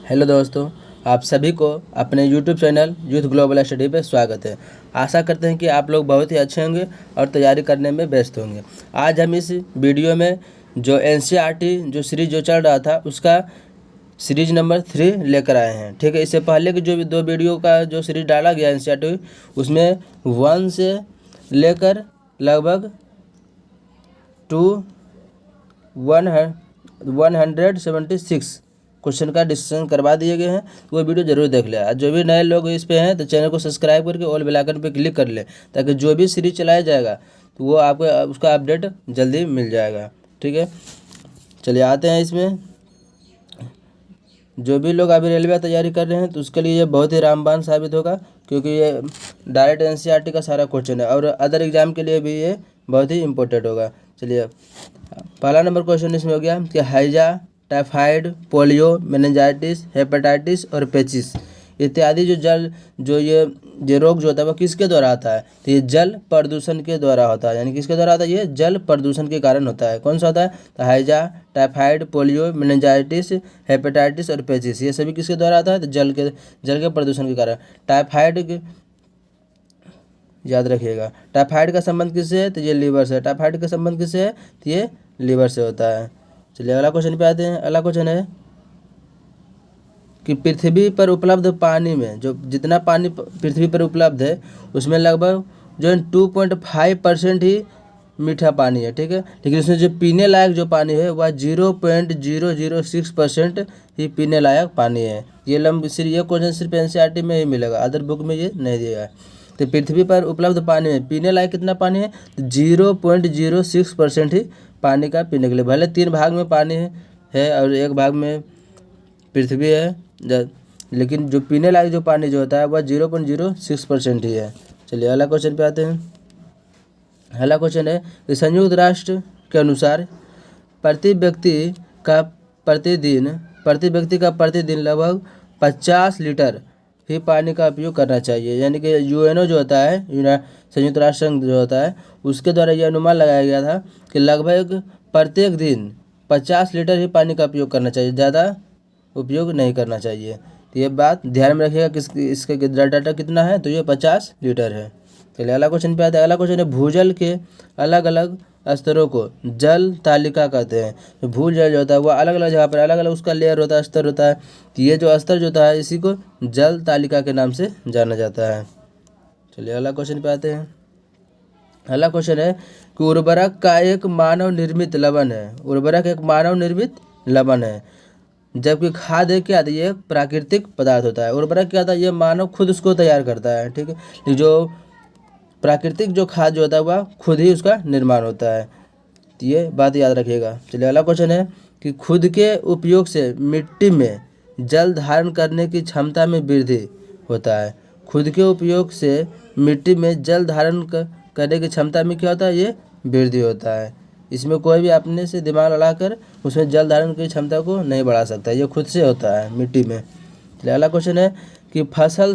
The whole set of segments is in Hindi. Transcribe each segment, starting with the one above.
हेलो दोस्तों, आप सभी को अपने YouTube channel youth global study पे स्वागत है। आशा करते हैं कि आप लोग बहुत ही अच्छे होंगे और तैयारी करने में व्यस्त होंगे। आज हम इस वीडियो में जो एनसीईआरटी जो सीरीज जो चल रहा था उसका सीरीज नंबर 3 लेकर आए हैं। ठीक है, इससे पहले की जो 2 वीडियो का जो सीरीज डाला गया एनसीईआरटी उसमें 1 से लेकर लगभग 176 क्वेश्चन का डिस्कशन करवा दिए गए हैं। तो वो वीडियो जरूर देख ले। जो भी नए लोग इस पे हैं तो चैनल को सब्सक्राइब करके ऑल बेल आइकन पे क्लिक कर ले, ताकि जो भी सीरीज चलाया जाएगा तो वो आपको उसका अपडेट जल्दी मिल जाएगा। ठीक है, चलिए आते हैं इसमें। जो भी लोग अभी रेलवे तैयारी कर रहे हैं तो उसके लिए ये बहुत ही रामबाण साबित होगा, क्योंकि ये डायरेक्ट एनसीईआरटी का सारा क्वेश्चन है और अदर एग्जाम के लिए भी ये बहुत ही इंपॉर्टेंट होगा। चलिए, पहला नंबर क्वेश्चन इसमें हो गया कि हैजा, टाइफाइड, पोलियो, मेनिंजाइटिस, हेपेटाइटिस और पेचिस इत्यादि जो ये रोग जो होता है वो किसके द्वारा आता है? तो ये जल प्रदूषण के द्वारा होता है। यानी किसके द्वारा आता है? ये जल प्रदूषण के कारण होता है। कौन सा होता है? तो हैजा, टाइफाइड, पोलियो, मेनिंजाइटिस, हेपेटाइटिस और पेचिस ये सभी किसके द्वारा आता है? तो जल के प्रदूषण के कारण। टाइफाइड याद रखिएगा, टाइफाइड का संबंध किससे है? तो ये लीवर से। टाइफाइड का संबंध किससे है? तो ये लीवर से होता है। चलिए अगला क्वेश्चन पे आते हैं। अगला क्वेश्चन है कि पृथ्वी पर उपलब्ध पानी में जो जितना पानी पृथ्वी पर उपलब्ध है उसमें लगभग जो 2.5% ही मीठा पानी है। ठीक है, लेकिन उसमें जो पीने लायक जो पानी है वह 0.006% ही पीने लायक पानी है। ये क्वेश्चन सिर्फ एनसीईआरटी में ही मिलेगा, अदर बुक में ये नहीं दिया है। तो पृथ्वी पर उपलब्ध पानी में पीने लायक कितना पानी है? तो 0.06% ही पानी का पीने के लिए। भले 3 भाग में पानी है और 1 भाग में पृथ्वी है, लेकिन जो पीने लायक जो पानी जो होता है वह 0.06% ही है। चलिए अगला क्वेश्चन पे आते हैं। अगला क्वेश्चन है कि संयुक्त राष्ट्र के अनुसार प्रति व्यक्ति का प्रतिदिन लगभग 50 लीटर ही पानी का उपयोग करना चाहिए। यानी कि यूएनओ जो होता है, संयुक्त राष्ट्र संघ जो होता है, उसके द्वारा यह अनुमान लगाया गया था कि लगभग प्रत्येक दिन 50 लीटर ही पानी का उपयोग करना चाहिए, ज़्यादा उपयोग नहीं करना चाहिए। तो ये बात ध्यान में रखिएगा कि इसका डाटा कितना है? तो ये 50 लीटर है। चलिए अगला क्वेश्चन पे आते हैं। अगला क्वेश्चन है भूजल के अलग अलग स्तरों को जल तालिका कहते हैं। तो भूजल जो होता है वो अलग अलग जगह पर अलग अलग उसका लेयर होता है, स्तर होता है। तो ये जो स्तर जो होता है इसी को जल तालिका के नाम से जाना जाता है। चलिए अगला क्वेश्चन पे आते हैं। अगला क्वेश्चन है कि उर्वरक का एक मानव निर्मित लवण है। उर्वरक एक मानव निर्मित लवण है, जबकि खाद क्या था? ये प्राकृतिक पदार्थ होता है। उर्वरक क्या था? ये मानव खुद उसको तैयार करता है। ठीक है, जो प्राकृतिक जो खाद जो होता है वह खुद ही उसका निर्माण होता है। तो ये बात याद रखिएगा। चलिए अगला क्वेश्चन है कि खुद के उपयोग से मिट्टी में जल धारण करने की क्षमता में वृद्धि होता है। खुद के उपयोग से मिट्टी में जल धारण करने की क्षमता में क्या होता है? ये वृद्धि होता है। इसमें कोई भी अपने से दिमाग लड़ाकर उसमें जल धारण की क्षमता को नहीं बढ़ा सकता, ये खुद से होता है मिट्टी में। अगला क्वेश्चन है कि फसल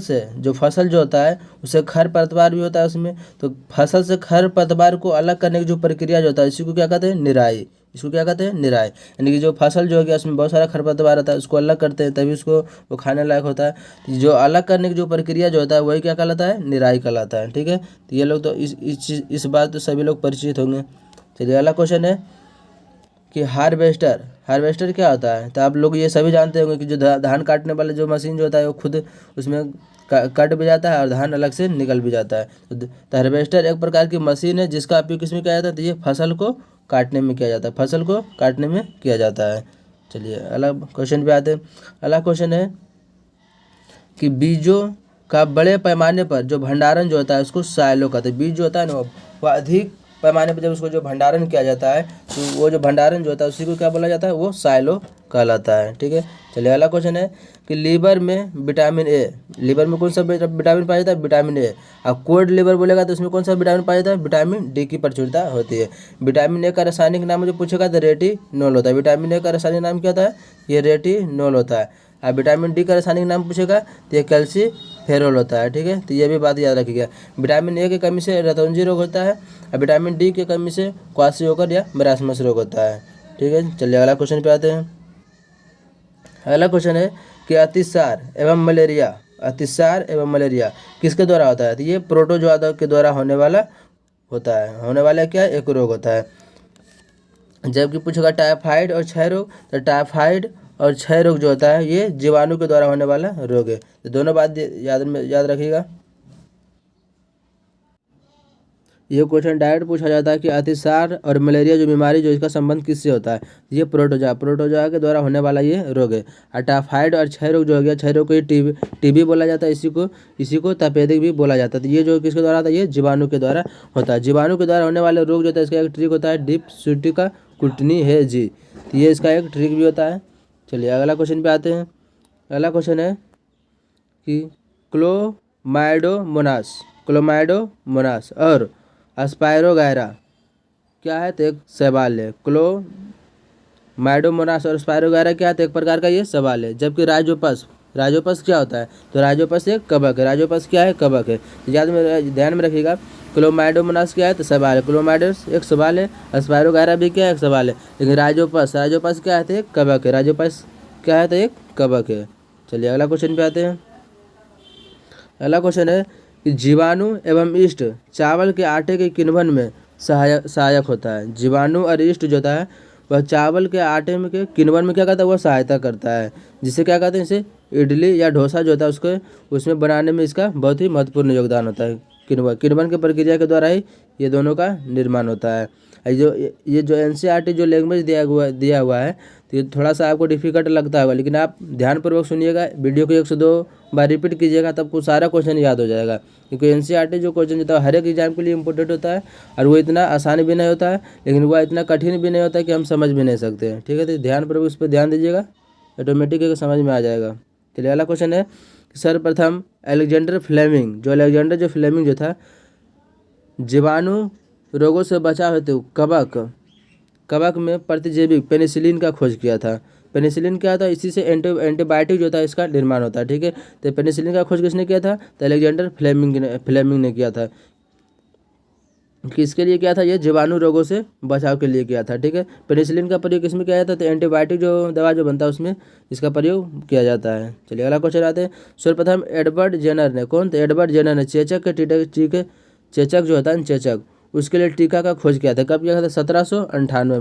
जो होता है उससे खरपतवार भी होता है उसमें। तो फसल से खरपतवार को अलग करने की जो प्रक्रिया जो होता है इसी को क्या कहते हैं? निराई। इसको क्या कहते हैं? निराई। यानी कि जो फसल जो हो गया उसमें बहुत सारा खरपतवार रहता है, उसको अलग करते हैं तभी उसको वो खाने लायक होता है। तो जो अलग करने की जो प्रक्रिया जो होता है वही क्या कहलाता है? निराई कहलाता है। ठीक है, तो ये लोग तो इस बात तो सभी लोग परिचित होंगे। चलिए अगला क्वेश्चन है कि हार्वेस्टर क्या होता है? तो आप लोग ये सभी जानते होंगे कि जो धान काटने वाला जो मशीन जो होता है वो खुद उसमें कट भी जाता है और धान अलग से निकल भी जाता है। तो हार्वेस्टर एक प्रकार की मशीन है जिसका उपयोग किसमें किया जाता है? तो ये फसल को काटने में किया जाता है। फसल को काटने में किया जाता है। चलिए अलग क्वेश्चन पे आते हैं। अगला क्वेश्चन है कि बीजों का बड़े पैमाने पर जो भंडारण जो होता है उसको साइलो कहते हैं। बीज जो होता है ना वो अधिक पैमाने पर जब उसको जो भंडारण किया जाता है तो वो जो भंडारण जो होता है उसी को क्या बोला जाता है? वो साइलो कहलाता है। ठीक है, चलिए अगला क्वेश्चन है कि लीवर में विटामिन ए, लीवर में कौन सा विटामिन पाया जाता है? Vitamin A. अब कोल्ड लीवर बोलेगा तो उसमें कौन सा विटामिन पाया जाता है? विटामिन डी की प्रचुरता होती है। विटामिन ए का रासायनिक नाम मुझे पूछेगा तो रेटिनोल होता है। विटामिन ए का रासायनिक नाम क्या होता है? ये रेटिनोल होता है। अब विटामिन डी का रासायनिक नाम पूछेगा तो ये कैल्सीफेरॉल होता है। ठीक है, तो ये भी बात याद रखिएगा। विटामिन ए की कमी से रतौंधी रोग होता है और विटामिन डी की कमी से क्वाशियोकर या मरासमस रोग होता है। ठीक है, चलिए अगला क्वेश्चन पे आते हैं। अगला क्वेश्चन है कि अतिसार एवं मलेरिया किसके द्वारा होता है? तो ये प्रोटोजोआ के द्वारा होने वाला होता है, होने वाला क्या एक रोग होता है। जबकि पूछेगा टाइफाइड और क्षय रोग, तो टाइफाइड और क्षय रोग जो होता है ये जीवाणु के द्वारा होने वाला रोग है। तो दोनों बात याद रखिएगा। ये क्वेश्चन डायरेक्ट पूछा जाता है कि अतिसार और मलेरिया जो बीमारी जो इसका संबंध किससे होता है? ये प्रोटोजोआ के द्वारा होने वाला ये रोग है। और टाइफाइड और क्षय रोग जो हो गया, क्षय रोग को टीबी बोला जाता है, इसी को तपेदिक भी बोला जाता है। तो ये जो किसके द्वारा होता है? ये जीवाणु के द्वारा होता है। जीवाणु के द्वारा होने वाले रोग जो होता है इसका एक ट्रिक होता है डिप्सूटिका कुटनी है जी। तो ये इसका एक ट्रिक भी होता है। चलिए अगला क्वेश्चन पे आते हैं। अगला क्वेश्चन है कि क्लोमाइडोमोनास और स्पायरोगायरा क्या है? तो एक सवाल है। क्लोमाइडोमोनास और स्पायरोगायरा क्या है? तो एक प्रकार का ये सवाल है। जबकि राजोपस क्या होता है? तो राजोपस एक कवक है। राजोपस क्या है? कवक है। तो ध्यान में रखिएगा। क्लोमाइडोमोनास क्या है? तो सवाल है। क्लोमाइडोस एक सवाल है, स्पायरोगायरा भी क्या है? एक सवाल है। लेकिन राजोपस क्या है? तो एक कवक है। राजोपस क्या है? तो एक कवक है। चलिए अगला क्वेश्चन पे आते हैं। अगला क्वेश्चन है कि जीवाणु एवं ईस्ट चावल के आटे के किण्वन में सहायक होता है। जीवाणु और ईस्ट जो होता है वह चावल के आटे में के किण्वन में क्या करता है? वह सहायता करता है, जिससे क्या कहते हैं? इसे इडली या डोसा जो होता है उसको उसमें बनाने में इसका बहुत ही महत्वपूर्ण योगदान होता है। किण्वन की प्रक्रिया के द्वारा ही ये दोनों का निर्माण होता है। ये जो एनसीईआरटी जो लैंग्वेज दिया हुआ है तो ये थोड़ा सा आपको डिफिकल्ट लगता होगा, लेकिन आप ध्यानपूर्वक सुनिएगा, वीडियो को 102 बार रिपीट कीजिएगा, तब कुछ सारा क्वेश्चन याद हो जाएगा। क्योंकि एनसीईआरटी जो क्वेश्चन होता है हर एक एग्जाम के लिए इंपॉर्टेंट होता है, और वो इतना आसान भी नहीं होता है, लेकिन वह इतना कठिन भी नहीं होता है कि हम समझ भी नहीं सकते हैं। ठीक है, तो ध्यानपूर्वक इस पर ध्यान दीजिएगा, ऑटोमेटिक समझ में आ जाएगा। चलिए अगला क्वेश्चन है कि सर्वप्रथम अलेक्जेंडर फ्लेमिंग जो था जीवाणु रोगों से बचाव हेतु कवक में प्रतिजैविक पेनिसिलिन का खोज किया था। पेनिसिलिन क्या था? इसी से एंटीबायोटिक जो था इसका निर्माण होता है। ठीक है, तो पेनिसिलिन का खोज किसने किया था? तो अलेक्जेंडर फ्लेमिंग ने किया था। किसके लिए किया था? ये जीवाणु रोगों से बचाव के लिए किया था। ठीक है, पेनिसिलिन का प्रयोग किसमें किया जाता है? तो एंटीबायोटिक जो दवा जो बनता है उसमें इसका प्रयोग किया जाता है। चलिए अगला क्वेश्चन आते हैं। सर्वप्रथम एडवर्ड जेनर ने, कौन? तो एडवर्ड जेनर ने चेचक जो होता है चेचक, उसके लिए टीका का खोज किया था। कब किया था? 1798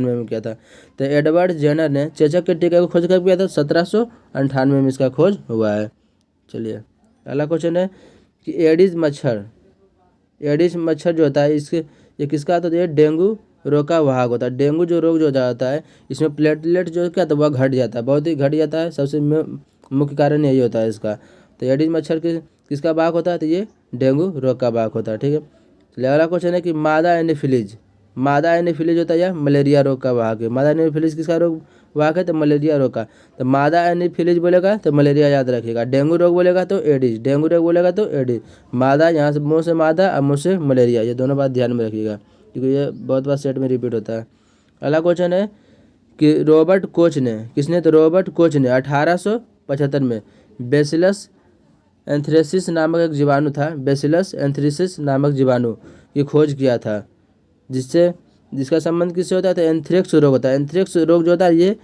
में किया था। तो एडवर्ड जेनर ने चेचक के टीका का खोज कब किया था? 1798 में इसका खोज हुआ है। चलिए अगला क्वेश्चन है कि एडिस मच्छर जो होता है ये किसका आता है? ये डेंगू रोग का वाहक होता है। डेंगू जो रोग जो जाता है इसमें प्लेटलेट जो क्या था वह घट जाता है, बहुत ही घट जाता है। सबसे मुख्य कारण यही होता है इसका। तो एडिस मच्छर किसका वाहक होता है? तो ये डेंगू रोग का वाहक होता है। ठीक है, चलिए अगला क्वेश्चन है कि मादा एनोफिलीज होता है या मलेरिया रोग का वाहक है। मादा एनोफिलीज किसका रोग वाहक है? तो मलेरिया रोग का। तो मादा एनोफिलीज बोलेगा तो मलेरिया याद रखिएगा, डेंगू रोग बोलेगा तो एडिस। मादा यहाँ से मुँह से मादा और मुँह से मलेरिया, ये दोनों बात ध्यान में रखिएगा क्योंकि ये बहुत बार सेट में रिपीट होता है। अगला क्वेश्चन है कि रॉबर्ट कोच ने 1875 में बेसिलस एंथ्रेसिस नामक एक जीवाणु था, बेसिलस एंथ्रेसिस नामक जीवाणु की खोज किया था, जिसका संबंध किससे होता है? तो एंथ्रेक्स रोग होता है। एंथ्रेक्स रोग जो होता है ये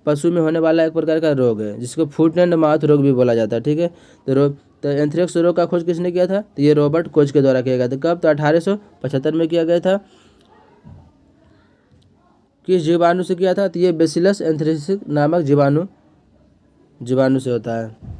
पशु में होने वाला एक प्रकार का रोग है, जिसको फुट एंड माउथ रोग भी बोला जाता है। ठीक है, तो एंथ्रेक्स रोग का खोज किसने किया था? तो ये रॉबर्ट कोच के द्वारा किया गया था। कब? तो 1875 में किया गया था। किस जीवाणु से किया था? तो ये बेसिलस एंथ्रेसिस नामक जीवाणु से होता है।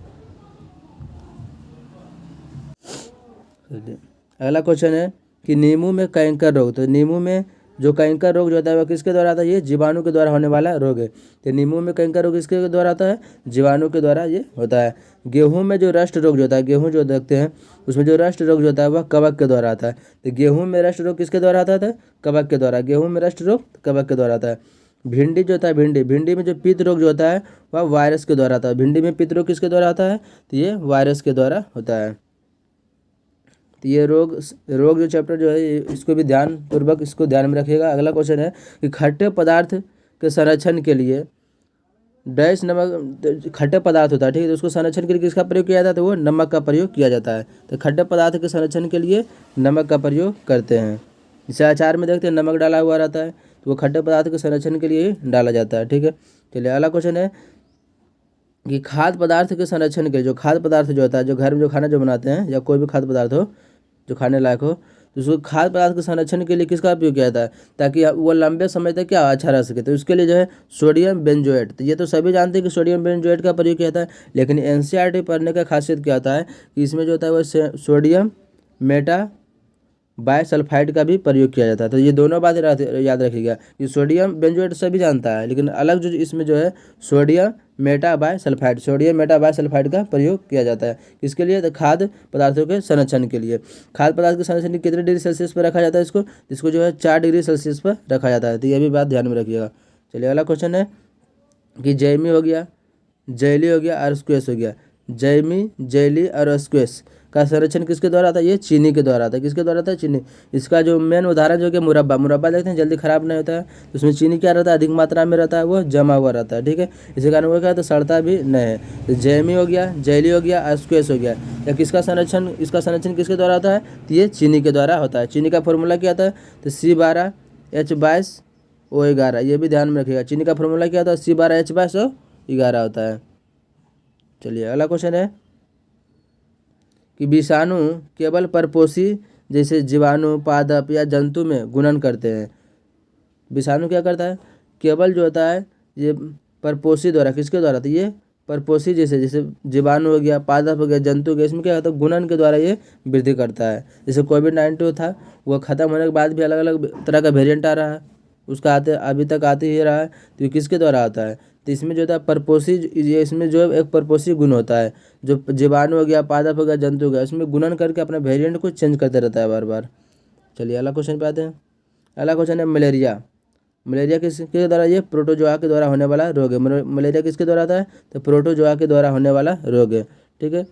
अगला क्वेश्चन है कि नींबू में कैंकर रोग, तो नींबू में जो कैंकर रोग जो होता है वह किसके द्वारा आता है? ये जीवाणु के द्वारा होने वाला रोग है। तो नींबू में कैंकर रोग किसके द्वारा आता है? जीवाणु के द्वारा ये होता है। गेहूं में जो रस्ट रोग जो होता है, गेहूं जो देखते हैं उसमें जो रस्ट रोग जो होता है वह कवक के द्वारा आता है। तो गेहूं में रस्ट रोग किसके द्वारा आता है? कवक के द्वारा। गेहूं में रस्ट रोग कवक के द्वारा आता है। भिंडी जो होता है, भिंडी में जो पित्त रोग जो होता है वह वायरस के द्वारा आता है। भिंडी में पित्त रोग किसके द्वारा आता है? तो ये वायरस के द्वारा होता है। तो ये रोग जो चैप्टर जो है इसको भी ध्यान में रखिएगा। अगला क्वेश्चन है कि खट्टे पदार्थ के संरक्षण के लिए डैश नमक, खट्टे पदार्थ होता है ठीक है, तो उसको संरक्षण के लिए किसका प्रयोग किया जाता है? तो वो नमक का प्रयोग किया जाता है। तो खट्टे पदार्थ के संरक्षण के लिए नमक का प्रयोग करते हैं। जैसे अचार में देखते हैं नमक डाला हुआ रहता है, तो वो खट्टे पदार्थ के संरक्षण के लिए ही डाला जाता है। ठीक है, चलिए अगला क्वेश्चन है कि खाद्य पदार्थ के संरक्षण के लिए, जो खाद्य पदार्थ जो होता है, जो घर में जो खाना जो बनाते हैं या कोई भी खाद्य पदार्थ हो जो खाने लायक हो, तो उसको खाद्य पदार्थ के संरक्षण के लिए किसका उपयोग किया जाता है, ताकि वो लंबे समय तक क्या अच्छा रह सके, तो उसके लिए जो है सोडियम बेंजोएट। तो ये तो सभी जानते हैं कि सोडियम बेंजोएट का प्रयोग किया जाता है, लेकिन एनसीईआरटी पढ़ने का खासियत क्या होता है कि इसमें जो होता है वो सोडियम मेटा बायसल्फाइड का भी प्रयोग किया जाता है। तो ये दोनों बातें याद रखिएगा कि सोडियम बेंजोएट सभी जानता है, लेकिन अलग जो इसमें जो है सोडियम मेटा बायसल्फाइड का प्रयोग किया जाता है। किसके लिए, तो खाद्य पदार्थों के संरक्षण के लिए। खाद्य पदार्थ के संरक्षण के कितने डिग्री सेल्सियस पर रखा जाता है इसको जो है 4 डिग्री सेल्सियस पर रखा जाता है। तो ये भी बात ध्यान में रखिएगा। चलिए अगला क्वेश्चन है कि जैमी हो गया, जैली हो गया और स्क्वैश हो गया। जैमी, जैली और स्क्वैश का संरक्षण किसके द्वारा आता है, ये चीनी के द्वारा आता है। किसके द्वारा आता है, चीनी। इसका जो मेन उदाहरण जो कि मुरब्बा देखते हैं जल्दी खराब नहीं होता है, तो उसमें चीनी क्या रहता है, अधिक मात्रा में रहता है, वो जमा हुआ रहता है। ठीक है, इसी कारण वो क्या है, तो सड़ता भी नहीं है। तो जैमी हो गया, जैली हो गया, स्क्वैश हो गया। या किसका संरक्षण, इसका संरक्षण किसके द्वारा होता है, तो ये चीनी के द्वारा होता है। चीनी का फॉर्मूला क्या आता है, तो C12H22O11। ये भी ध्यान में रखिएगा। चीनी का फॉर्मूला क्या होता है, C12H22O11 होता है। चलिए अगला क्वेश्चन है कि विषाणु केवल परपोषी जैसे जीवाणु, पादप या जंतु में गुणन करते हैं। विषाणु क्या करता है, केवल जो होता है ये परपोषी द्वारा, किसके द्वारा, तो ये परपोषी जैसे जीवाणु हो गया, पादप हो गया, जंतु हो गया, इसमें क्या होता है, गुणन के द्वारा ये वृद्धि करता है। जैसे कोविड-19 था, वो खत्म होने के बाद भी अलग अलग तरह का वेरिएंट आ रहा है, उसका अभी तक आते ही रहा है। तो ये किसके द्वारा आता है, तो इसमें जो होता है परपोषी, ये इसमें जो है एक परपोषी गुण होता है। जो जीवाणु हो गया, पादप हो गया, जंतु हो गया, इसमें गुणन करके अपना वेरिएंट को चेंज करते रहता है बार बार। चलिए अगला क्वेश्चन पे आते हैं। अगला क्वेश्चन है मलेरिया। मलेरिया किसके द्वारा, ये प्रोटोजोआ के द्वारा होने वाला रोग है। मलेरिया किसके द्वारा आता है, तो प्रोटोजोआ के द्वारा होने वाला रोग है। ठीक है,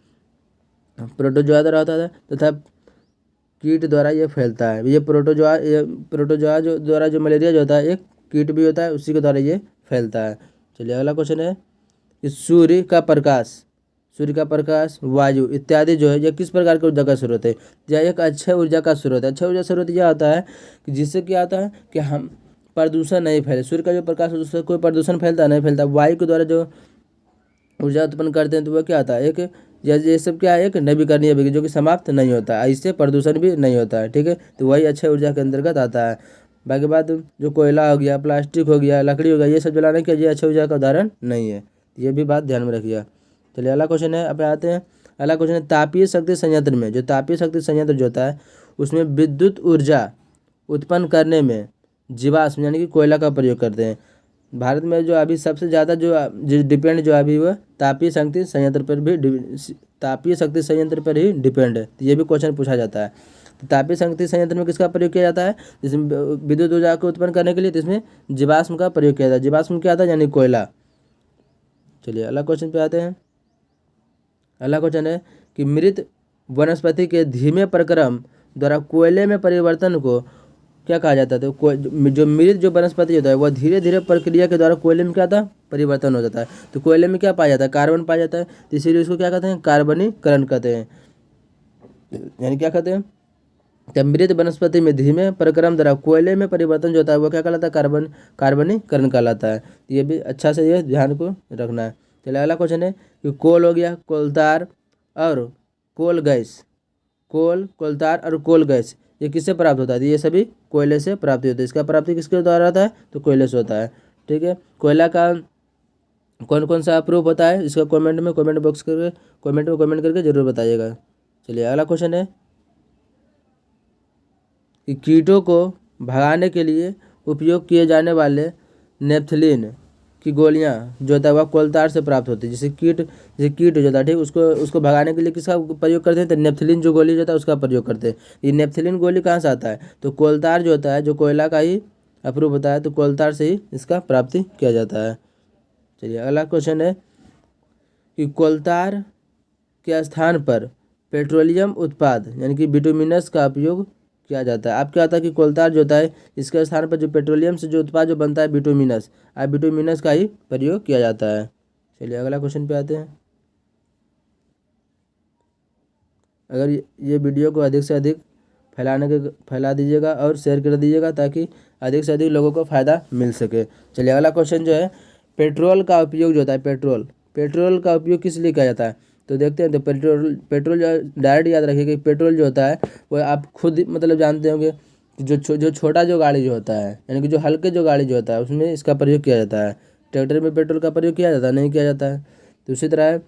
प्रोटोजोआ द्वारा होता है तथा कीट द्वारा ये फैलता है। ये प्रोटोजोआ जो द्वारा जो मलेरिया जो होता है एक कीट भी होता है, उसी के द्वारा ये फैलता है। चलिए अगला क्वेश्चन है कि सूर्य का प्रकाश, वायु इत्यादि जो है, यह किस प्रकार की ऊर्जा का स्रोत है, यह एक अच्छे ऊर्जा का स्रोत है। अच्छा ऊर्जा स्रोत यह आता है कि जिससे क्या आता है कि हम प्रदूषण नहीं फैले। सूर्य का जो प्रकाश है उससे कोई प्रदूषण फैलता नहीं फैलता। वायु के द्वारा जो ऊर्जा उत्पन्न करते हैं तो वह क्या आता है, एक ये सब क्या है, एक नवीकरणीय बिजली जो कि समाप्त नहीं होता है, इससे प्रदूषण भी नहीं होता है। ठीक है, तो वही अच्छे ऊर्जा के अंतर्गत आता है। बाकी बात जो कोयला हो गया, प्लास्टिक हो गया, लकड़ी हो गया, ये सब जलाने के ये अच्छे ऊर्जा का उदाहरण नहीं है। ये भी बात ध्यान में रखिएगा। चलिए अगला क्वेश्चन है, अब आते हैं। अगला क्वेश्चन है तापीय शक्ति संयंत्र में, जो तापीय शक्ति संयंत्र जो होता है उसमें विद्युत ऊर्जा उत्पन्न करने में जीवाश्म यानी कि कोयला का प्रयोग करते हैं। भारत में जो अभी सबसे ज़्यादा जो डिपेंड जो अभी वह तापीय शक्ति संयंत्र पर ही डिपेंड है। तो ये भी क्वेश्चन पूछा जाता है। तो तापीय शक्ति संयंत्र में किसका प्रयोग किया जाता है, जिसमें विद्युत ऊर्जा को उत्पन्न करने के लिए, तो इसमें जीवाश्म का प्रयोग किया जाता है। जीवाश्म क्या आता है, यानी कोयला। चलिए अगला क्वेश्चन पे आते हैं। अगला क्वेश्चन है कि मृत वनस्पति के धीमे प्रक्रम द्वारा कोयले में परिवर्तन को क्या कहा जाता है, तो जो मृत जो वनस्पति होता है वह धीरे धीरे प्रक्रिया के द्वारा कोयले में क्या आता है, परिवर्तन हो जाता है। तो कोयले में क्या पाया जाता है, कार्बन पाया जाता है, तो इसीलिए उसको क्या कहते हैं, कार्बनीकरण कहते हैं। यानी क्या कहते हैं, तो मृत वनस्पति में धीमे प्रक्रम द्वारा कोयले में परिवर्तन जो होता है वो क्या कहलाता है, कार्बनीकरण कहलाता है। ये भी अच्छा से ये ध्यान को रखना है। चलिए अगला क्वेश्चन है कि कोल हो गया, कोलतार और कोलतार और कोल गैस ये किससे प्राप्त होता है, ये सभी कोयले से प्राप्ति होती है। इसका प्राप्ति किसके द्वारा होता है, तो कोयले से होता है। ठीक है, कोयला का कौन कौन सा प्रूफ होता है, इसका कमेंट में कमेंट करके जरूर बताइएगा। चलिए अगला क्वेश्चन है कि कीटों को भगाने के लिए उपयोग किए जाने वाले नेफ्थलीन की गोलियां जो होता है वह कोलतार से प्राप्त होती है। जैसे कीट हो जाता है, ठीक, उसको भगाने के लिए किसका प्रयोग करते हैं, तो नेफ्थलीन जो गोली जो होता है उसका प्रयोग करते हैं। ये नेफ्थलीन गोली कहाँ से आता है, तो कोलतार जो होता है, जो कोयला का ही अप्रूव होता है, तो कोलतार से ही इसका प्राप्ति किया जाता है। चलिए अगला क्वेश्चन है कि कोलतार के स्थान पर पेट्रोलियम उत्पाद यानी कि बिटुमिनस का उपयोग किया जाता है। अब क्या होता है कि कोलतार जो होता है इसके स्थान पर जो पेट्रोलियम से जो उत्पाद जो बनता है बिटुमिनस, अब बिटुमिनस का ही प्रयोग किया जाता है। चलिए अगला क्वेश्चन पे आते हैं। अगर ये वीडियो को अधिक से अधिक फैला दीजिएगा और शेयर कर दीजिएगा ताकि अधिक से अधिक लोगों को फ़ायदा मिल सके। चलिए अगला क्वेश्चन जो है पेट्रोल का उपयोग जो होता है, पेट्रोल का उपयोग किस लिए किया जाता है? तो देखते हैं। तो पेट्रोल जो डायरेक्ट याद रखिए कि पेट्रोल जो होता है वो आप खुद मतलब जानते होंगे कि जो छोटा जो गाड़ी जो होता है, यानी कि जो हल्के जो गाड़ी जो होता है उसमें इसका प्रयोग किया जाता है। ट्रैक्टर में पेट्रोल का प्रयोग किया जाता है? नहीं किया जाता है। तो उसी तरह है,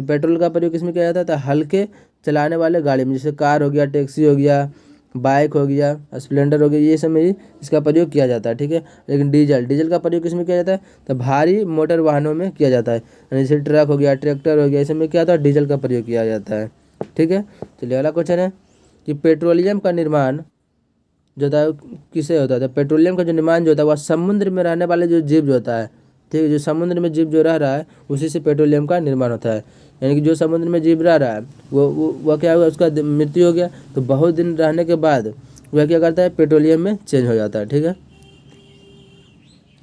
पेट्रोल का प्रयोग किसमें किया जाता है? तो हल्के चलाने वाले गाड़ी में, जैसे कार हो गया, टैक्सी हो गया, बाइक हो गया, स्प्लेंडर हो गया, ये सब में ही इसका प्रयोग किया जाता है। ठीक है। लेकिन डीजल का प्रयोग किसमें किया जाता है? तो भारी मोटर वाहनों में किया जाता है, यानी जैसे ट्रक हो गया, ट्रैक्टर हो गया, इसमें क्या होता है? डीजल का प्रयोग किया जाता है। ठीक है। चलिए अगला क्वेश्चन है कि पेट्रोलियम का निर्माण जो होता है किसे होता है? तो पेट्रोलियम का जो निर्माण जो होता है वह समुद्र में रहने वाले जो जीव जो होता है, ठीक है, जो समुद्र में जीव जो रह रहा है उसी से पेट्रोलियम का निर्माण होता है। यानी कि जो समुद्र में जीव रह रहा है वो क्या हुआ, उसका मृत्यु हो गया तो बहुत दिन रहने के बाद वह क्या करता है? पेट्रोलियम में चेंज हो जाता है। ठीक है।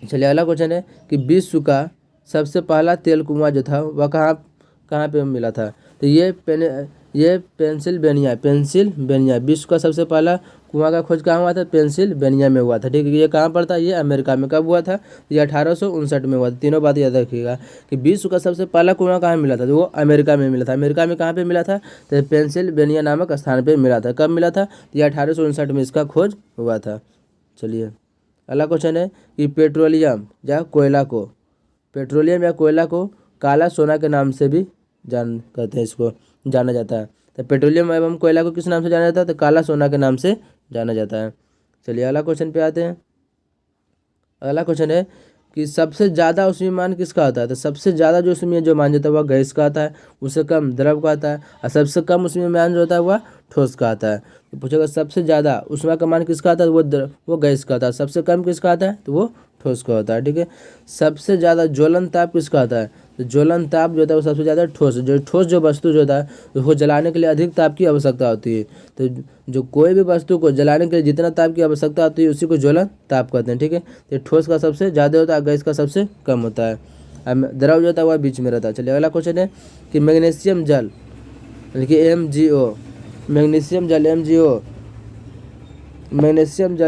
चलिए अगला क्वेश्चन है कि विश्व का सबसे पहला तेल कुआं जो था वह कहाँ कहाँ पे मिला था? तो ये पेंसिल्वेनिया विश्व का सबसे पहला कुआं का खोज कहाँ हुआ था? पेंसिल्वेनिया में हुआ था। ठीक है। ये कहाँ पर था? ये अमेरिका में। कब हुआ था? ये 1859 में हुआ था। तीनों बात याद रखिएगा कि विश्व का सबसे पहला कुआं कहाँ मिला था? तो वो अमेरिका में मिला था। अमेरिका में कहाँ पे मिला था? तो पेंसिल्वेनिया नामक स्थान पर मिला था। कब मिला था? ये 1859 में इसका खोज हुआ था। चलिए अगला क्वेश्चन है कि पेट्रोलियम या कोयला को काला सोना के नाम से भी कहते हैं, इसको जाना जाता है। तो पेट्रोलियम एवं कोयला को किस नाम से जाना जाता है? तो काला सोना के नाम से जाना जाता है। चलिए अगला क्वेश्चन पे आते हैं। अगला क्वेश्चन है कि सबसे ज़्यादा उष्मीयमान किसका आता है? तो सबसे ज़्यादा जो उसमें जो मान जाता है वह गैस का आता है, उससे कम द्रव का आता है, और सबसे कम उष्मीयमान जो होता है वह ठोस का आता है। तो पूछेगा सबसे ज़्यादा ऊष्मा का मान किसका आता है? वो गैस का आता है। सबसे कम किसका आता है? तो वो ठोस का होता है। ठीक है। सबसे ज़्यादा ज्वलन ताप किसका आता है? तो ज्वलन ताप जो होता है वो सबसे ज़्यादा ठोस जो वस्तु जो होता है उसको जलाने के लिए अधिक ताप की आवश्यकता होती है। तो जो कोई भी वस्तु को जलाने के लिए जितना ताप की आवश्यकता होती है उसी को ज्वलन ताप कहते हैं। ठीक है। तो ठोस का सबसे ज़्यादा होता है, गैस का सबसे कम होता है, द्रव जो होता है वह बीच में रहता है। चलिए अगला क्वेश्चन है कि मैग्नीशियम जल यानी कि MgO, मैग्नीशियम जल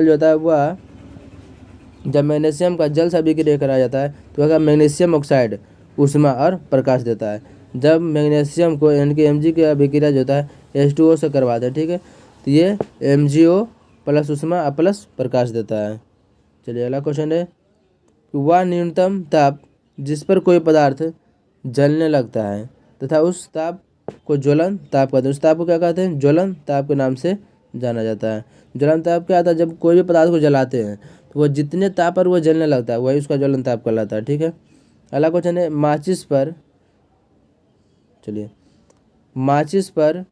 जो होता है वह जब मैग्नीशियम का जल से अभिक्रिया कराया जाता है तो वह मैग्नीशियम ऑक्साइड ऊष्मा और प्रकाश देता है। जब मैग्नीशियम को यानी कि Mg की अभिक्रिया जो होता है H2O से करवाते हैं। ठीक है। तो ये MgO प्लस ऊष्मा और प्लस प्रकाश देता है। चलिए अगला क्वेश्चन है कि वह न्यूनतम ताप जिस पर कोई पदार्थ जलने लगता है तथा उस ताप को ज्वलन ताप कहते हैं। उस ताप को क्या कहते हैं? ज्वलन ताप के नाम से जाना जाता है। ज्वलन ताप क्या आता है? जब कोई भी पदार्थ को जलाते हैं तो वह जितने ताप पर वो जलने लगता है वही उसका ज्वलन ताप कहलाता है। ठीक है। अगला क्वेश्चन है माचिस पर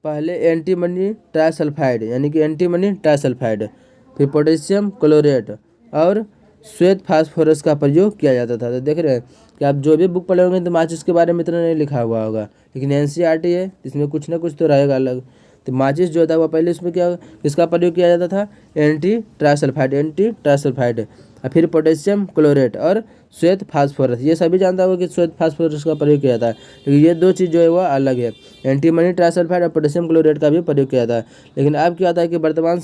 पहले एंटीमनी ट्राइसल्फाइड यानी कि एंटीमनी ट्राइसल्फाइड, फिर पोटेशियम क्लोरेट और श्वेत फास्फोरस का प्रयोग किया जाता था। तो देख रहे हैं कि आप जो भी बुक पढ़े होंगे तो माचिस के बारे में इतना नहीं लिखा हुआ होगा, लेकिन NCERT है इसमें कुछ ना कुछ तो रहेगा अलग। तो माचिस जो था वो पहले इसमें किसका प्रयोग किया जाता था? एंटी ट्राइसल्फाइड, और फिर पोटेशियम क्लोरेट और श्वेत फास्फोरस। ये सभी जानता होगा कि श्वेत फास्फोरस का प्रयोग किया जाता है, लेकिन ये दो चीज़ जो है वह अलग है। एंटीमनी ट्राइसल्फाइड और पोटेशियम क्लोरेट का भी प्रयोग किया जाता है। लेकिन अब क्या होता है कि वर्तमान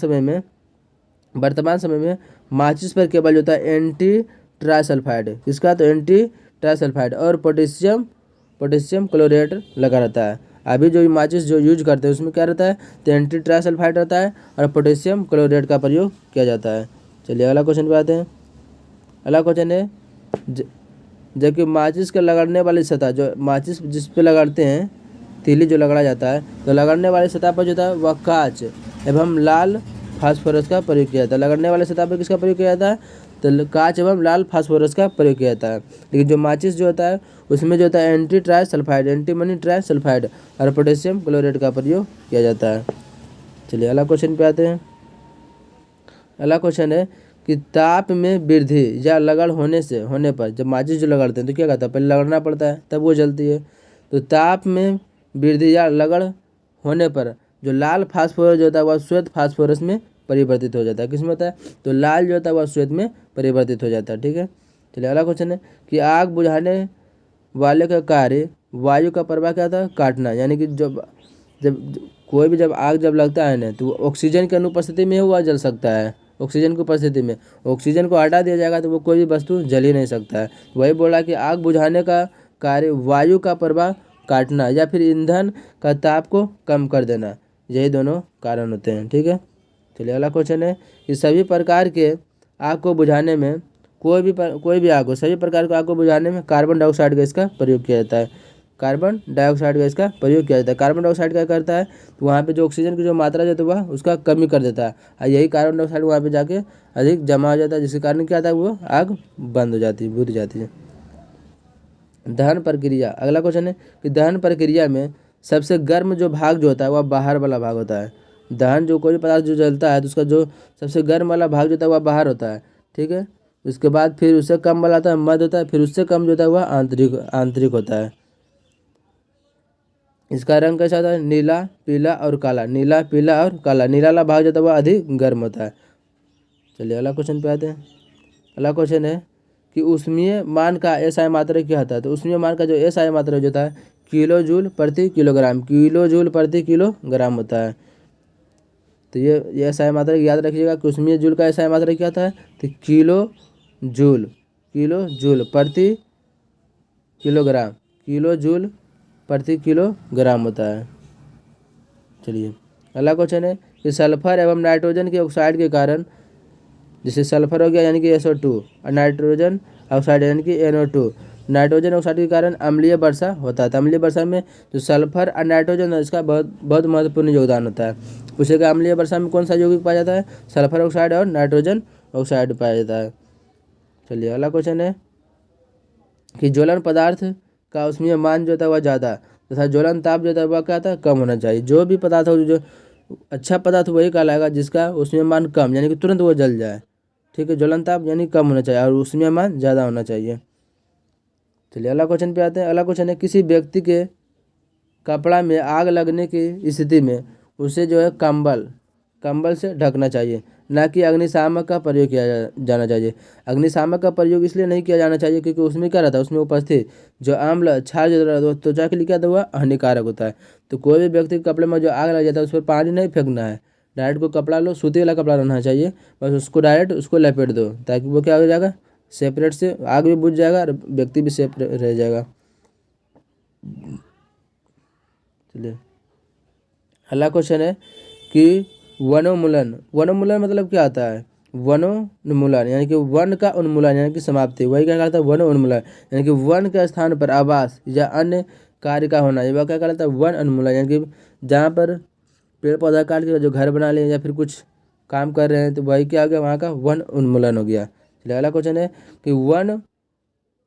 समय में माचिस पर केवल जो होता है एंटी ट्राइसल्फाइड, किसका? तो एंटी ट्राइसल्फाइड और पोटेशियम क्लोरेट लगा रहता है। अभी जो माचिस जो यूज करते हैं उसमें क्या रहता है? तो एंटी ट्राइसल्फाइड रहता है और पोटेशियम क्लोरेट का प्रयोग किया जाता है। चलिए अगला क्वेश्चन पे आते हैं। अगला क्वेश्चन है जबकि माचिस के लगड़ने वाली सतह, जो माचिस जिस पे लगाते हैं, तीली जो लगड़ा जाता है, तो लगड़ने वाली सतह पर जो होता है वह कांच एवं लाल फास्फोरस का प्रयोग किया जाता है। लगड़ने वाले सतह पर किसका प्रयोग किया जाता है? तो कांच एवं लाल फास्फोरस का प्रयोग किया जाता है। लेकिन जो माचिस जो होता है उसमें जो होता है एंटीमनी ट्राइसल्फाइड और पोटेशियम क्लोरेट का प्रयोग किया जाता है। चलिए अगला क्वेश्चन पे आते हैं। अगला क्वेश्चन है कि ताप में वृद्धि या लगड़ होने पर जब माचिस जो लगड़ते हैं तो क्या कहता है? पहले लगड़ना पड़ता है तब वो जलती है। तो ताप में वृद्धि या लगड़ होने पर जो लाल फास्फोरस जो होता है वह श्वेत फास्फोरस में परिवर्तित हो जाता है। किसमें होता है? तो लाल जो होता है वह श्वेत में परिवर्तित हो जाता है। ठीक है। चलिए अगला क्वेश्चन है कि आग बुझाने वाले का कार्य वायु का प्रवाह क्या था? काटना। यानी कि जब कोई भी जब आग जब लगता है ना तो ऑक्सीजन की अनुपस्थिति में हुआ जल सकता है। ऑक्सीजन की उपस्थिति में ऑक्सीजन को हटा दिया जाएगा तो वो कोई भी वस्तु जल ही नहीं सकता है। वही बोला कि आग बुझाने का कार्य वायु का प्रवाह काटना या फिर ईंधन का ताप को कम कर देना, यही दोनों कारण होते हैं। ठीक है, चलिए अगला क्वेश्चन है कि सभी प्रकार के आग को बुझाने में कोई भी आग हो, सभी प्रकार की आग को बुझाने में कार्बन डाइऑक्साइड गैस का प्रयोग किया जाता है। कार्बन डाइऑक्साइड गैस का प्रयोग किया जाता है। कार्बन डाइऑक्साइड क्या करता है, तो वहाँ पे जो ऑक्सीजन की जो मात्रा जो है वह उसका कमी कर देता है, और यही कार्बन डाइऑक्साइड वहाँ पे जाके अधिक जमा हो जाता है, जिसके कारण क्या आता है, वो आग बंद हो जाती है, बुझ जाती है। दहन प्रक्रिया, अगला क्वेश्चन है कि दहन प्रक्रिया में सबसे गर्म जो भाग जो होता है वह बाहर वाला भाग होता है। दहन जो कोई पदार्थ जो जलता है तो उसका जो सबसे गर्म वाला भाग जो होता है वह बाहर होता है। ठीक है, उसके बाद फिर उससे कम वाला आता है मध्य होता है, फिर उससे कम जो होता है वह आंतरिक होता है। इसका रंग कैसा होता है, नीला, पीला और काला। नीला, पीला और काला। नीला वाला भाग जो होता है वह अधिक गर्म होता है। चलिए अगला क्वेश्चन पे आते हैं। अगला क्वेश्चन है कि ऊष्मीय मान का एसआई मात्रक क्या होता है, तो ऊष्मीय मान का जो एसआई मात्रक जो होता है किलो जूल प्रति किलोग्राम, किलो जूल प्रति किलोग्राम होता है। तो ये एसआई मात्रक याद रखिएगा कि ऊष्मीय जूल का एसआई मात्रक क्या होता है, तो किलो जूल प्रति किलोग्राम, किलो जूल प्रति किलोग्राम होता है। चलिए अगला क्वेश्चन है कि सल्फर एवं नाइट्रोजन के ऑक्साइड के कारण, जैसे सल्फर हो गया यानी कि SO2 और नाइट्रोजन ऑक्साइड यानी कि NO2, नाइट्रोजन ऑक्साइड के कारण अम्लीय वर्षा होता है। तो अम्लीय वर्षा में जो सल्फर और नाइट्रोजन है इसका बहुत महत्वपूर्ण योगदान होता है। पूछेगा अम्लीय वर्षा में कौन सा यौगिक पाया जाता है, सल्फर ऑक्साइड और नाइट्रोजन ऑक्साइड पाया जाता है। चलिए अगला क्वेश्चन है कि ज्वलन पदार्थ का ऊष्मीय मान जो होता है वह ज़्यादा तथा ज्वलन ताप जो होता है वह क्या होता है, कम होना चाहिए। जो भी पदार्थ हो, जो अच्छा पदार्थ वही कहलाएगा जिसका ऊष्मीय मान कम, यानी कि तुरंत वो जल जाए। ठीक है, ज्वलन ताप यानी कम होना चाहिए और ऊष्मीय मान ज़्यादा होना चाहिए। चलिए अगला क्वेश्चन पे आते हैं। अगला क्वेश्चन है किसी व्यक्ति के कपड़ा में आग लगने की स्थिति में उसे जो है कंबल से ढकना चाहिए, ना कि अग्निशामक का प्रयोग किया जाना चाहिए। अग्निशामक का प्रयोग इसलिए नहीं किया जाना चाहिए क्योंकि उसमें क्या रहता है, उसमें उपस्थित जो अम्ल क्षार जो रहता है त्वचा के लिए क्या होता है, वह हानिकारक होता है। तो कोई भी व्यक्ति के कपड़े में जो आग लग जाता है उस पर पानी नहीं फेंकना है, डायरेक्ट को कपड़ा लो, सूती वाला कपड़ा रहना चाहिए, बस उसको डायरेक्ट उसको लपेट दो ताकि वो क्या हो जाएगा, सेपरेट से आग भी बुझ जाएगा और व्यक्ति भी सेफ रह जाएगा। चलिए अगला क्वेश्चन है कि वनोन्मूलन मतलब क्या आता है, वनोन्मूलन यानी कि वन का उन्मूलन यानी कि समाप्ति, वही क्या कहलाता है, वनोन्मूलन यानी कि वन के स्थान पर आवास या अन्य कार्य का होना, ये वह क्या कहलाता है, वन उन्मूलन यानी कि जहाँ पर पेड़ पौधा काट के जो घर बना लिए या फिर कुछ काम कर रहे हैं तो वही क्या हो गया, वहाँ का वन उन्मूलन हो गया। चलिए अगला क्वेश्चन है कि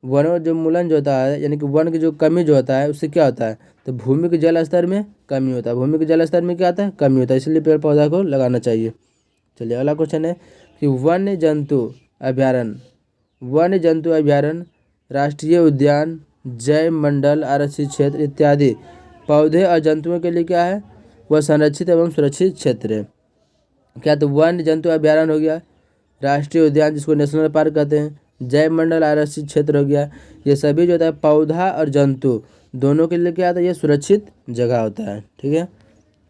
वनोन्मूलन जो होता है यानी कि वन की जो कमी जो होता है उससे क्या होता है, तो भूमि के जल स्तर में कमी होता है। भूमि के जल स्तर में क्या आता है, कमी होता है, इसलिए पेड़ पौधा को लगाना चाहिए। चलिए अगला क्वेश्चन है कि वन्य जंतु अभयारण्य, राष्ट्रीय उद्यान, जैव मंडल, आरक्षित क्षेत्र इत्यादि पौधे और जंतुओं के लिए क्या है, वह संरक्षित एवं सुरक्षित क्षेत्र है। क्या, तो वन्य जंतु अभयारण्य हो गया, राष्ट्रीय उद्यान जिसको नेशनल पार्क कहते हैं, जैव मंडल आरक्षित क्षेत्र हो गया, ये सभी जो होता है पौधा और जंतु दोनों के लिए क्या होता है, ये सुरक्षित जगह होता है। ठीक है,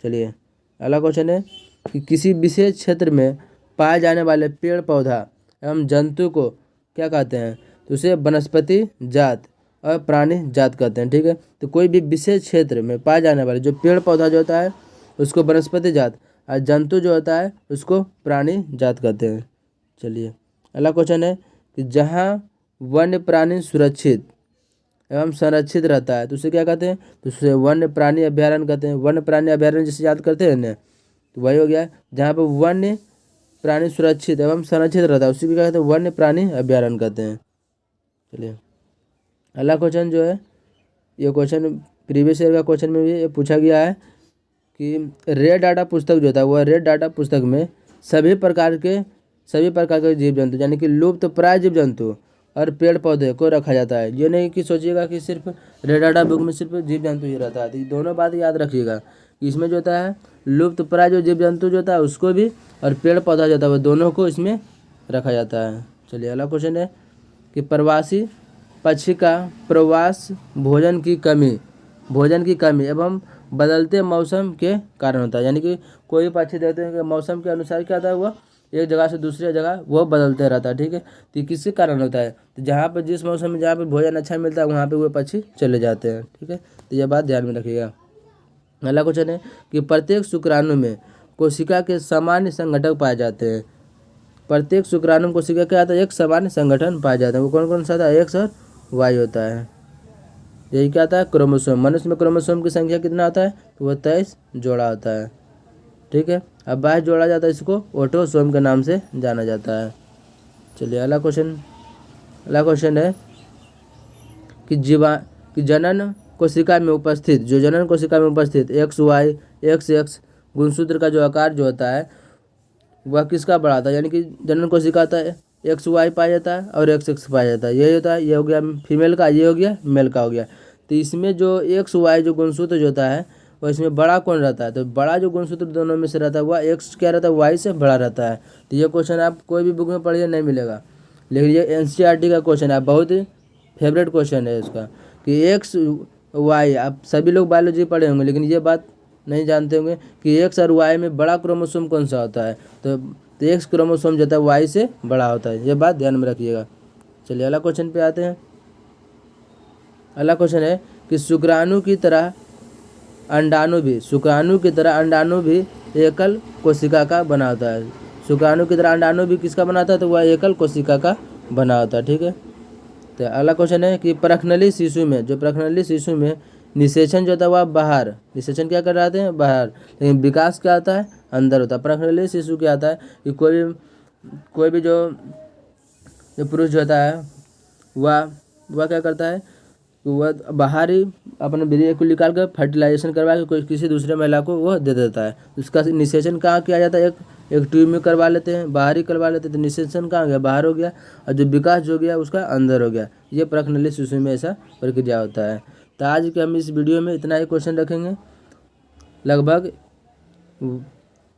चलिए अगला क्वेश्चन है कि किसी विशेष क्षेत्र में पाए जाने वाले पेड़ पौधा एवं जंतु को क्या कहते हैं, तो उसे वनस्पति जात और प्राणी जात कहते हैं। ठीक है, तो कोई भी विशेष क्षेत्र में पाए जाने वाले जो पेड़ पौधा जो होता है उसको वनस्पति जात और जंतु जो होता है उसको प्राणी जात कहते हैं। चलिए अगला क्वेश्चन है कि जहाँ वन्य प्राणी सुरक्षित एवं संरक्षित रहता है तो उसे क्या कहते हैं, तो उसे वन्य प्राणी अभयारण्य कहते हैं। वन्य प्राणी अभयारण्य जिसे याद करते हैं ना, तो वही हो गया जहाँ पर वन्य प्राणी सुरक्षित एवं संरक्षित रहता है उसी को क्या कहते हैं, वन्य प्राणी अभयारण्य कहते हैं। चलिए अगला क्वेश्चन जो है, ये क्वेश्चन प्रीवियस ईयर का क्वेश्चन में भी ये पूछा गया है कि रेड डाटा पुस्तक जो था वह रेड डाटा पुस्तक में सभी प्रकार के जीव जंतु यानी कि लुप्त प्राय जीव जंतु और पेड़ पौधे को रखा जाता है। ये नहीं कि सोचिएगा कि सिर्फ रेड डाटा बुक में सिर्फ जीव जंतु ही रहता है, तो ये दोनों बात याद रखिएगा कि इसमें जो होता है लुप्त प्राय जो जीव जंतु जो होता है उसको भी और पेड़ पौधा जो होता है वो दोनों को इसमें रखा जाता है। चलिए अगला क्वेश्चन है कि प्रवासी पक्षी का प्रवास भोजन की कमी एवं बदलते मौसम के कारण होता है। यानी कि कोई पक्षी देखते हैं कि मौसम के अनुसार क्या होता है, वह एक जगह से दूसरी जगह वो बदलते रहता है, ठीक है। तो ये किसके कारण होता है, तो जहाँ पर जिस मौसम में जहाँ पर भोजन अच्छा मिलता है वहाँ पर वो पक्षी चले जाते हैं, ठीक है। तो यह बात ध्यान में रखिएगा। अगला क्वेश्चन है कि प्रत्येक शुक्राणु में कोशिका के सामान्य संगठक पाए जाते हैं। प्रत्येक शुक्राणु में कोशिका क्या आता है, एक सामान्य संगठन पाए जाते हैं। वो कौन कौन सा था, एक्स और वाई होता है। यही क्या आता है, क्रोमोसोम। मनुष्य में क्रोमोसोम की संख्या कितना होता है, तो वह 23 जोड़ा होता है, ठीक है। अब 22 जोड़ा जाता है, इसको ऑटोसोम के नाम से जाना जाता है। चलिए अगला क्वेश्चन है कि जनन कोशिका में उपस्थित एक्स वाई एक्स एक्स गुणसूत्र का जो आकार जो होता है वह किसका बड़ा होता है, यानी कि जनन कोशिका होता है एक्स वाई पाया जाता है और एक्स एक्स पाया जाता है। यही होता है, ये हो गया फीमेल का, ये हो गया मेल का हो गया। तो इसमें जो एक्स वाई जो गुणसूत्र जो होता है वह इसमें बड़ा कौन रहता है, तो बड़ा जो गुणसूत्र दोनों में से रहता है वह एक्स क्या रहता है, वाई से बड़ा रहता है। तो ये क्वेश्चन आप कोई भी बुक में पढ़िए नहीं मिलेगा, लेकिन ये एनसीईआरटी का क्वेश्चन है, बहुत ही फेवरेट क्वेश्चन है इसका कि एक्स वाई। आप सभी लोग बायोलॉजी पढ़े होंगे लेकिन ये बात नहीं जानते होंगे कि एक्स और वाई में बड़ा क्रोमोसोम कौन सा होता है, तो एक्स क्रोमोसोम जो होता है वाई से बड़ा होता है। ये बात ध्यान में रखिएगा। चलिए अगला क्वेश्चन पे आते हैं। अगला क्वेश्चन है कि शुक्राणु की तरह अंडाणु भी एकल कोशिका का बना होता है। शुक्राणु की तरह अंडाणु भी किसका बनाता है, तो वह एकल कोशिका का बना होता है, ठीक है। तो अगला क्वेश्चन है कि प्रखनली शिशु में निषेचन जो होता है वह बाहर, निषेचन क्या कर रहे हैं, बाहर, लेकिन विकास क्या होता है, अंदर होता है। प्रखनली शिशु क्या आता है कि कोई भी जो पुरुष जो होता है वह क्या करता है कि वह बाहर ही अपने वीर्य को निकाल कर फर्टिलाइजेशन करवा के कोई किसी दूसरे महिला को वह दे देता है। उसका निषेचन कहाँ किया जाता है, एक ट्यूब में करवा लेते हैं, बाहर ही करवा लेते हैं। तो निषेचन कहाँ गया, बाहर हो गया, और जो विकास जो गया उसका अंदर हो गया। ये प्रखनली शिशु में ऐसा प्रक्रिया होता है। तो आज के हम इस वीडियो में इतना ही क्वेश्चन रखेंगे। लगभग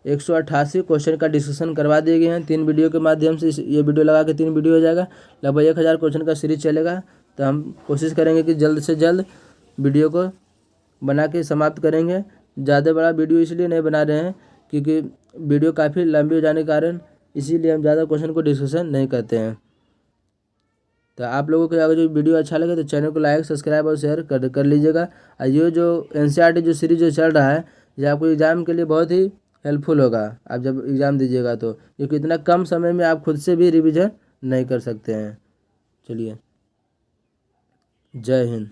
188 क्वेश्चन का डिस्कशन करवा दिए गए हैं 3 वीडियो के माध्यम से। ये वीडियो लगा के 3 वीडियो हो जाएगा, लगभग 1000 क्वेश्चन का सीरीज चलेगा। तो हम कोशिश करेंगे कि जल्द से जल्द वीडियो को बना के समाप्त करेंगे। ज़्यादा बड़ा वीडियो इसलिए नहीं बना रहे हैं क्योंकि वीडियो काफ़ी लंबी हो जाने के कारण इसीलिए हम ज़्यादा क्वेश्चन को डिस्कशन नहीं करते हैं। तो आप लोगों को अगर जो वीडियो अच्छा लगे तो चैनल को लाइक सब्सक्राइब और शेयर कर लीजिएगा। और ये जो एनसीईआरटी जो सीरीज जो चल रहा है ये आपको एग्ज़ाम के लिए बहुत ही हेल्पफुल होगा आप जब एग्ज़ाम दीजिएगा तो, क्योंकि इतना कम समय में आप खुद से भी रिवीजन नहीं कर सकते हैं। चलिए, जय हिंद।